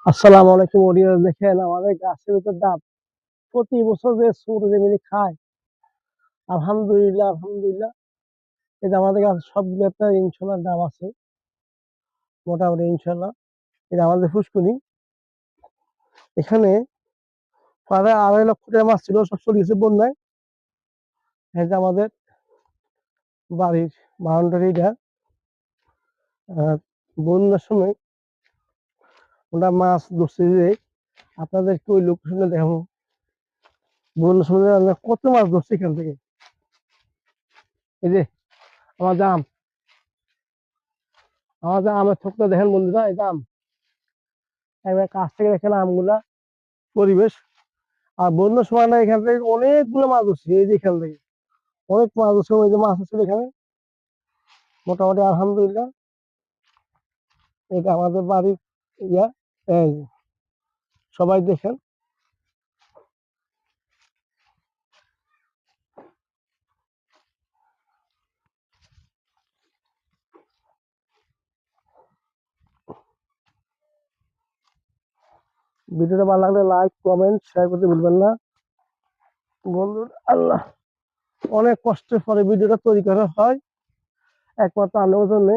আসসালামু আলাইকুম ওডিও দেখেন আমাদের গাছের ভিতর ডাব প্রতি বছর যে সুর যেমনি খায়। আলহামদুলিল্লাহ আলহামদুলিল্লাহ। এটা আমাদের গাছ সবগুলো একটা ইনশাল্লাহ ডাব আছে মোটামুটি ইনশাল্লাহ। এটা আমাদের ফুসকুনি এখানে প্রায় 2.5 লক্ষ টাকা মাছ ছিল, সব চলে গেছে বন্যায়। এটা আমাদের বাড়ির বাউন্ডারিটা। বন্যার সময় ওরা মাছ ধরছে যে আপনাদেরকে ওই লোকেশনে দেখাবো। বন্যার সময় আমরা কত মাছ ধরছি এখান থেকে। এই যে আমাদের আমের থোকটা দেখেন বন্ধুরা, এটা আম একবার কাছ থেকে দেখেন আমগুলা পরিবেশ। আর বন্যার সময় না এখান থেকে অনেকগুলো মাছ উঠছে, এই যে এখান থেকে অনেক মাছ উঠছে, ওই যে মাছ আছে এখানে মোটামুটি আলহামদুলিল্লাহ। এটা আমাদের বাড়ির ইয়া। এই যে, সবাই দেখেন। ভিডিওটা ভালো লাগলে লাইক কমেন্ট শেয়ার করতে ভুলবেন না বন্ধু। আল্লাহ, অনেক কষ্টের পরে ভিডিওটা তৈরি করা হয় একমাত্র আল্লাহর জন্য।